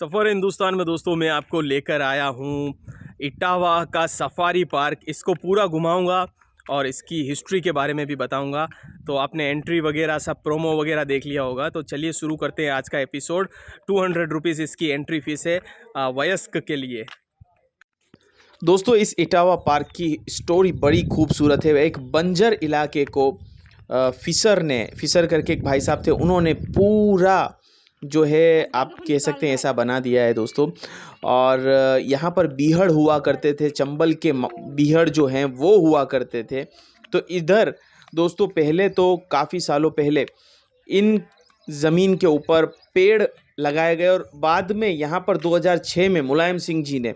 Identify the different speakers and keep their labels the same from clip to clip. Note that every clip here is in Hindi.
Speaker 1: सफ़र हिंदुस्तान में दोस्तों मैं आपको लेकर आया हूँ इटावा का सफारी पार्क। इसको पूरा घुमाऊँगा और इसकी हिस्ट्री के बारे में भी बताऊँगा। तो आपने एंट्री वगैरह सब प्रोमो वगैरह देख लिया होगा। तो चलिए शुरू करते हैं आज का एपिसोड। 200 रुपीज़ इसकी एंट्री फ़ीस है वयस्क के लिए।
Speaker 2: दोस्तों इस इटावा पार्क की स्टोरी बड़ी खूबसूरत है। एक बंजर इलाके को फिशर करके एक भाई साहब थे, उन्होंने पूरा जो है आप कह सकते हैं ऐसा बना दिया है दोस्तों। और यहाँ पर बीहड़ हुआ करते थे, चंबल के बीहड़ जो हैं वो हुआ करते थे। तो इधर दोस्तों पहले तो काफ़ी सालों पहले इन ज़मीन के ऊपर पेड़ लगाए गए और बाद में यहाँ पर 2006 में मुलायम सिंह जी ने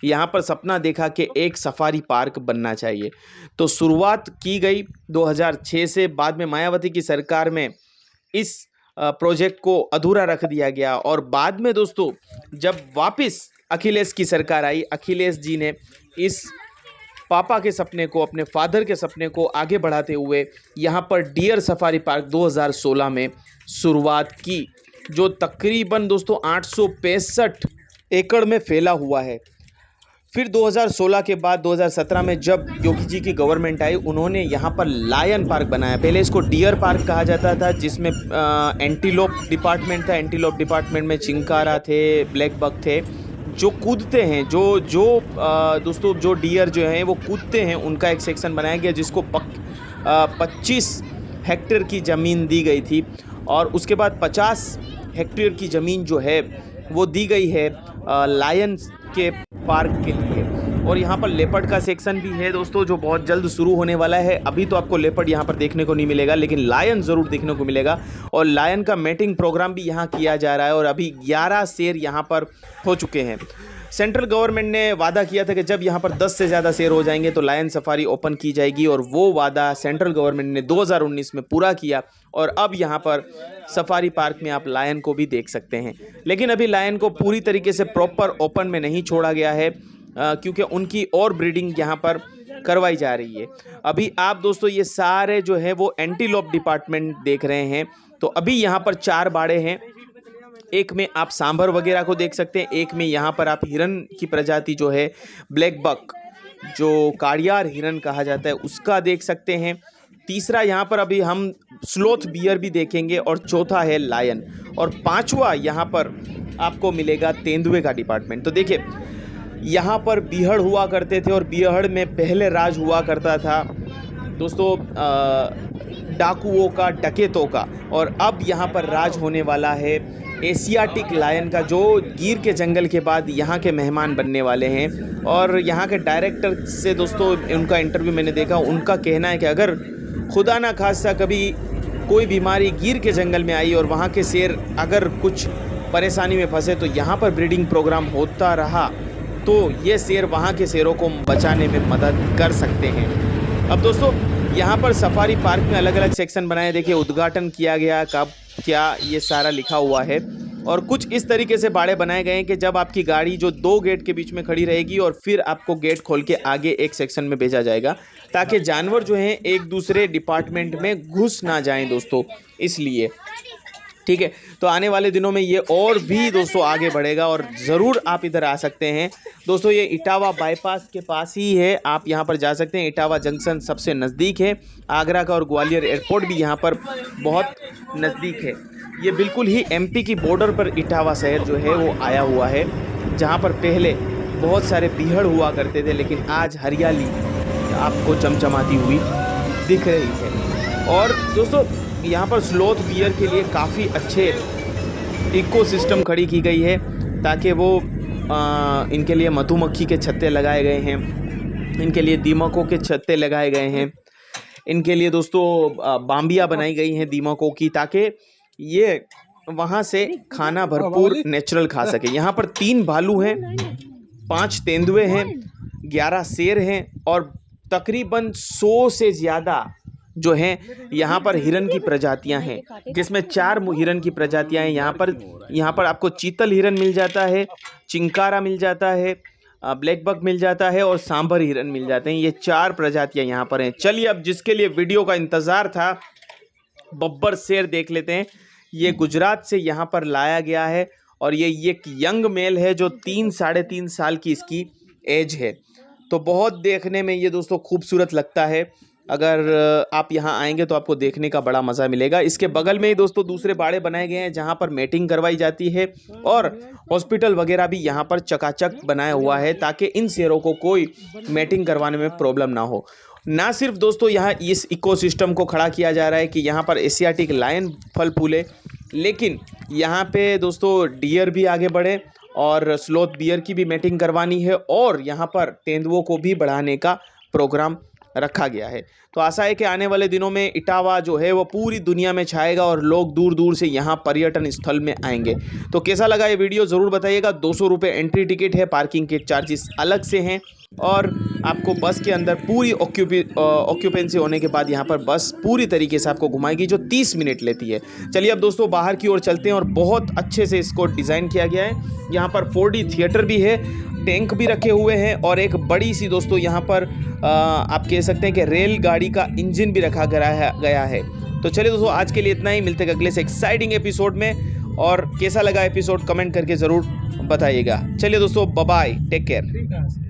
Speaker 2: यहाँ पर सपना देखा कि एक सफारी पार्क बनना चाहिए। तो शुरुआत की गई 2006 से। बाद में मायावती की सरकार में इस प्रोजेक्ट को अधूरा रख दिया गया और बाद में दोस्तों जब वापस अखिलेश की सरकार आई, अखिलेश जी ने इस पापा के सपने को, अपने फादर के सपने को आगे बढ़ाते हुए यहाँ पर डियर सफारी पार्क 2016 में शुरुआत की, जो तकरीबन दोस्तों 865 एकड़ में फैला हुआ है। फिर 2016 के बाद 2017 में जब योगी जी की गवर्नमेंट आई, उन्होंने यहाँ पर लायन पार्क बनाया। पहले इसको डियर पार्क कहा जाता था, जिसमें एंटीलोप डिपार्टमेंट था। एंटीलोप डिपार्टमेंट में चिंकारा थे, ब्लैक बक थे, जो कूदते हैं, दोस्तों जो डियर जो हैं वो कूदते हैं, उनका एक सेक्शन बनाया गया जिसको 25 हेक्टेयर की ज़मीन दी गई थी। और उसके बाद 50 हेक्टेयर की ज़मीन जो है वो दी गई है लायन के पार्क के लिए। और यहाँ पर लेपर्ड का सेक्शन भी है दोस्तों, जो बहुत जल्द शुरू होने वाला है। अभी तो आपको लेपर्ड यहाँ पर देखने को नहीं मिलेगा, लेकिन लायन ज़रूर देखने को मिलेगा। और लायन का मेटिंग प्रोग्राम भी यहाँ किया जा रहा है और अभी 11 शेर यहाँ पर हो चुके हैं। सेंट्रल गवर्नमेंट ने वादा किया था कि जब यहाँ पर 10 से ज़्यादा शेर हो जाएंगे तो लायन सफारी ओपन की जाएगी, और वो वादा सेंट्रल गवर्नमेंट ने 2019 में पूरा किया। और अब यहाँ पर सफारी पार्क में आप लायन को भी देख सकते हैं। लेकिन अभी लायन को पूरी तरीके से प्रॉपर ओपन में नहीं छोड़ा गया है, क्योंकि उनकी और ब्रीडिंग यहाँ पर करवाई जा रही है। अभी आप दोस्तों ये सारे जो है वो एंटीलोप डिपार्टमेंट देख रहे हैं। तो अभी यहाँ पर 4 बाड़े हैं। एक में आप सांभर वगैरह को देख सकते हैं, एक में यहाँ पर आप हिरन की प्रजाति जो है ब्लैक बक, जो काड़ियार हिरन कहा जाता है, उसका देख सकते हैं। तीसरा यहाँ पर अभी हम स्लोथ बियर भी देखेंगे और चौथा है लायन, और 5वां यहाँ पर आपको मिलेगा तेंदुए का डिपार्टमेंट। तो देखिए यहाँ पर बीहड़ हुआ करते थे और बीहड़ में पहले राज हुआ करता था दोस्तों डाकुओं का, डकैतों का। और अब यहाँ पर राज होने वाला है एशियाटिक लायन का, जो गिर के जंगल के बाद यहाँ के मेहमान बनने वाले हैं। और यहाँ के डायरेक्टर से दोस्तों उनका इंटरव्यू मैंने देखा, उनका कहना है कि अगर खुदा ना खास्ता कभी कोई बीमारी गिर के जंगल में आई और वहाँ के शेर अगर कुछ परेशानी में फंसे तो यहाँ पर ब्रीडिंग प्रोग्राम होता रहा तो ये शेर वहाँ के शेरों को बचाने में मदद कर सकते हैं। अब दोस्तों यहाँ पर सफारी पार्क में अलग अलग सेक्शन बनाए, देखिए उद्घाटन किया गया कब क्या ये सारा लिखा हुआ है। और कुछ इस तरीके से बाड़े बनाए गए हैं कि जब आपकी गाड़ी जो 2 गेट के बीच में खड़ी रहेगी और फिर आपको गेट खोल के आगे एक सेक्शन में भेजा जाएगा, ताकि जानवर जो हैं एक दूसरे डिपार्टमेंट में घुस ना जाएं दोस्तों, इसलिए ठीक है। तो आने वाले दिनों में ये और भी दोस्तों आगे बढ़ेगा और ज़रूर आप इधर आ सकते हैं दोस्तों। ये इटावा बाईपास के पास ही है, आप यहाँ पर जा सकते हैं। इटावा जंक्शन सबसे नज़दीक है, आगरा का और ग्वालियर एयरपोर्ट भी यहाँ पर बहुत नज़दीक है। ये बिल्कुल ही एमपी की बॉर्डर पर इटावा शहर जो है वो आया हुआ है, जहाँ पर पहले बहुत सारे बीहड़ हुआ करते थे, लेकिन आज हरियाली आपको चमचमाती हुई दिख रही है। और दोस्तों यहाँ पर स्लोथ बियर के लिए काफ़ी अच्छे इकोसिस्टम खड़ी की गई है, ताकि वो इनके लिए मधुमक्खी के छत्ते लगाए गए हैं, इनके लिए दीमकों के छत्ते लगाए गए हैं, इनके लिए दोस्तों बाम्बिया बनाई गई हैं दीमकों की, ताकि ये वहाँ से खाना भरपूर नेचुरल खा सके। यहाँ पर 3 भालू हैं, 5 तेंदुए हैं, 11 शेर हैं और तकरीबन 100 से ज़्यादा जो हैं यहाँ पर हिरन की प्रजातियाँ हैं, जिसमें 4 हिरन की प्रजातियाँ हैं। यहाँ पर आपको चीतल हिरन मिल जाता है, चिंकारा मिल जाता है, ब्लैक बक मिल जाता है और सांभर हिरन मिल जाते हैं। ये 4 प्रजातियाँ यहाँ पर हैं। चलिए अब जिसके लिए वीडियो का इंतज़ार था, बब्बर शेर देख लेते हैं। ये गुजरात से यहाँ पर लाया गया है और ये एक यंग मेल है जो 3-3.5 साल की इसकी एज है। तो बहुत देखने में ये दोस्तों खूबसूरत लगता है। अगर आप यहाँ आएंगे तो आपको देखने का बड़ा मज़ा मिलेगा। इसके बगल में ही दोस्तों दूसरे बाड़े बनाए गए हैं जहाँ पर मेटिंग करवाई जाती है और हॉस्पिटल वगैरह भी यहाँ पर चकाचक बनाया हुआ है ताकि इन शेरों को कोई मेटिंग करवाने में प्रॉब्लम ना हो। ना सिर्फ दोस्तों यहाँ इस इकोसिस्टम को खड़ा किया जा रहा है कि यहाँ पर एशियाटिक लायन फल फूले, लेकिन यहाँ पे दोस्तों डियर भी आगे बढ़े और स्लोथ बियर की भी मेटिंग करवानी है और यहाँ पर तेंदुओं को भी बढ़ाने का प्रोग्राम रखा गया है। तो आशा है कि आने वाले दिनों में इटावा जो है वो पूरी दुनिया में छाएगा और लोग दूर दूर से यहाँ पर्यटन स्थल में आएंगे। तो कैसा लगा ये वीडियो ज़रूर बताइएगा। 200 रुपये एंट्री टिकट है, पार्किंग के चार्जेस अलग से हैं और आपको बस के अंदर पूरी ऑक्यूपेंसी होने के बाद यहाँ पर बस पूरी तरीके से आपको घुमाएगी जो 30 मिनट लेती है। चलिए अब दोस्तों बाहर की ओर चलते हैं और बहुत अच्छे से इसको डिज़ाइन किया गया है। यहाँ पर 4D थिएटर भी है, टैंक भी रखे हुए हैं और एक बड़ी सी दोस्तों यहाँ पर आप कह सकते हैं कि रेलगाड़ी का इंजन भी रखा गया है। तो चलिए दोस्तों आज के लिए इतना ही, मिलते हैं अगले से एक्साइटिंग एपिसोड में। और कैसा लगा एपिसोड कमेंट करके ज़रूर बताइएगा। चलिए दोस्तों बाय बाय, टेक केयर।